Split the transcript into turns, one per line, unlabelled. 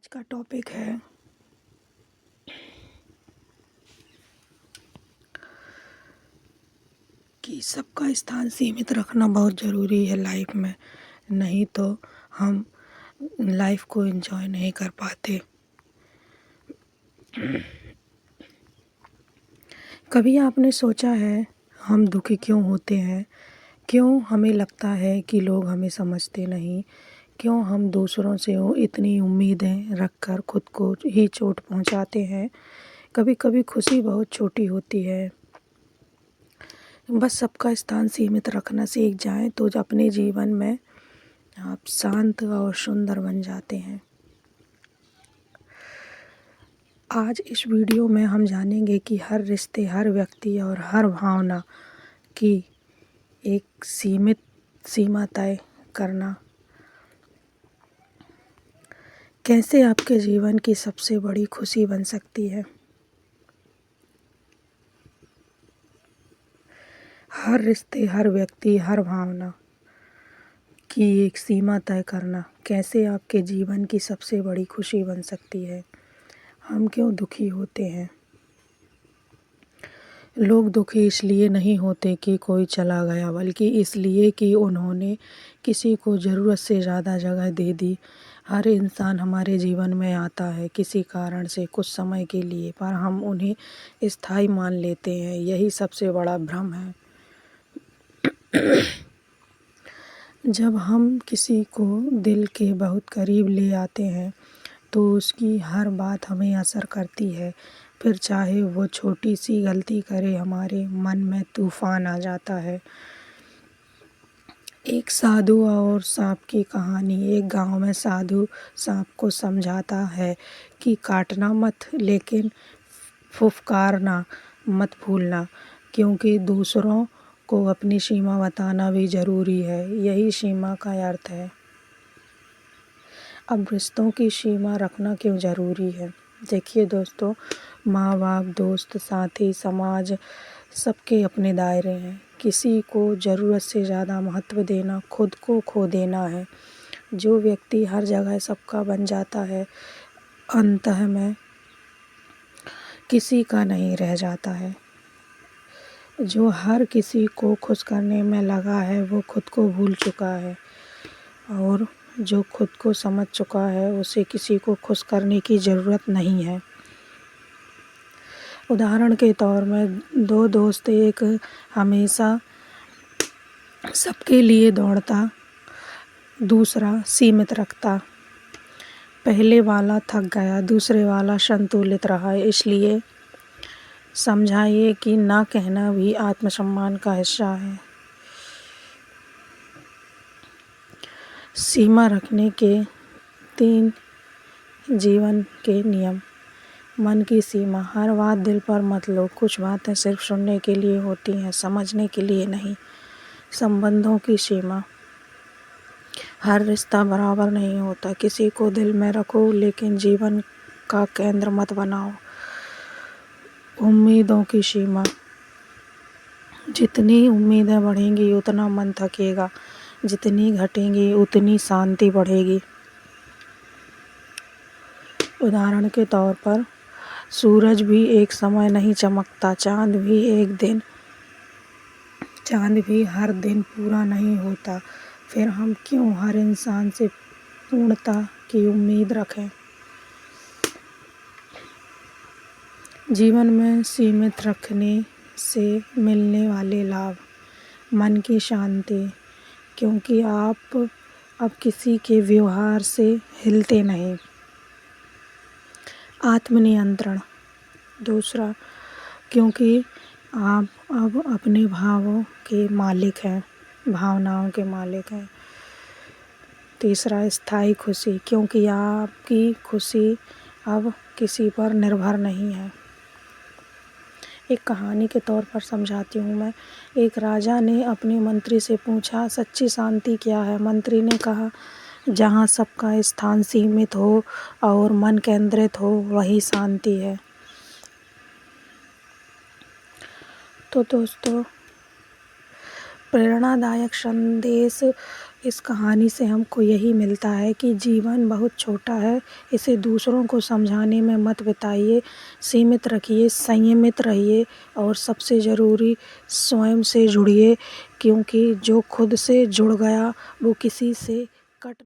आज का टॉपिक है कि सबका स्थान सीमित रखना बहुत ज़रूरी है लाइफ में। नहीं तो हम लाइफ को एंजॉय नहीं कर पाते। कभी आपने सोचा है हम दुखी क्यों होते हैं? क्यों हमें लगता है कि लोग हमें समझते नहीं? क्यों हम दूसरों से इतनी उम्मीदें रखकर खुद को ही चोट पहुंचाते हैं? कभी कभी खुशी बहुत छोटी होती है। बस सबका स्थान सीमित रखना सीख जाएं तो अपने जीवन में आप शांत और सुंदर बन जाते हैं। आज इस वीडियो में हम जानेंगे कि हर रिश्ते, हर व्यक्ति और हर भावना की एक सीमित सीमा तय करना कैसे आपके जीवन की सबसे बड़ी खुशी बन सकती है। हर रिश्ते, हर व्यक्ति, हर भावना की एक सीमा तय करना कैसे आपके जीवन की सबसे बड़ी खुशी बन सकती है। हम क्यों दुखी होते हैं? लोग दुखी इसलिए नहीं होते कि कोई चला गया, बल्कि इसलिए कि उन्होंने किसी को ज़रूरत से ज़्यादा जगह दे दी। हर इंसान हमारे जीवन में आता है किसी कारण से, कुछ समय के लिए, पर हम उन्हें स्थायी मान लेते हैं। यही सबसे बड़ा भ्रम है। जब हम किसी को दिल के बहुत करीब ले आते हैं तो उसकी हर बात हमें असर करती है। फिर चाहे वो छोटी सी गलती करे, हमारे मन में तूफान आ जाता है। एक साधु और सांप की कहानी। एक गांव में साधु सांप को समझाता है कि काटना मत, लेकिन फुफकारना मत भूलना, क्योंकि दूसरों को अपनी सीमा बताना भी ज़रूरी है। यही सीमा का अर्थ है। अब रिश्तों की सीमा रखना क्यों ज़रूरी है? देखिए दोस्तों, माँ बाप, दोस्त, साथी, समाज, सबके अपने दायरे हैं। किसी को ज़रूरत से ज़्यादा महत्व देना खुद को खो देना है। जो व्यक्ति हर जगह सबका बन जाता है, अंतः में किसी का नहीं रह जाता है। जो हर किसी को खुश करने में लगा है वो खुद को भूल चुका है, और जो खुद को समझ चुका है उसे किसी को खुश करने की ज़रूरत नहीं है। उदाहरण के तौर में दो दोस्त, एक हमेशा सबके लिए दौड़ता, दूसरा सीमित रखता। पहले वाला थक गया, दूसरे वाला संतुलित रहा। इसलिए समझाइए कि ना कहना भी आत्मसम्मान का हिस्सा है। सीमा रखने के 3 जीवन के नियम। मन की सीमा। हर बात दिल पर मत लो। कुछ बातें सिर्फ सुनने के लिए होती हैं, समझने के लिए नहीं। संबंधों की सीमा। हर रिश्ता बराबर नहीं होता। किसी को दिल में रखो, लेकिन जीवन का केंद्र मत बनाओ। उम्मीदों की सीमा। जितनी उम्मीदें बढ़ेंगी उतना मन थकेगा, जितनी घटेंगी उतनी शांति बढ़ेगी। उदाहरण के तौर पर सूरज भी एक समय नहीं चमकता, चांद भी हर दिन पूरा नहीं होता। फिर हम क्यों हर इंसान से पूर्णता की उम्मीद रखें? जीवन में सीमित रखने से मिलने वाले लाभ। मन की शांति, क्योंकि आप अब किसी के व्यवहार से हिलते नहीं। आत्मनियंत्रण। दूसरा, क्योंकि आप अब अपने भावों के मालिक हैं, भावनाओं के मालिक हैं। तीसरा, स्थायी खुशी, क्योंकि आपकी खुशी अब किसी पर निर्भर नहीं है। एक कहानी के तौर पर समझाती हूँ मैं। एक राजा ने अपने मंत्री से पूछा, सच्ची शांति क्या है? मंत्री ने कहा, जहाँ सबका स्थान सीमित हो और मन केंद्रित हो, वही शांति है। तो दोस्तों, प्रेरणादायक संदेश इस कहानी से हमको यही मिलता है कि जीवन बहुत छोटा है, इसे दूसरों को समझाने में मत बिताइए, सीमित रखिए, संयमित रहिए और सबसे ज़रूरी स्वयं से जुड़िए, क्योंकि जो खुद से जुड़ गया वो किसी से कट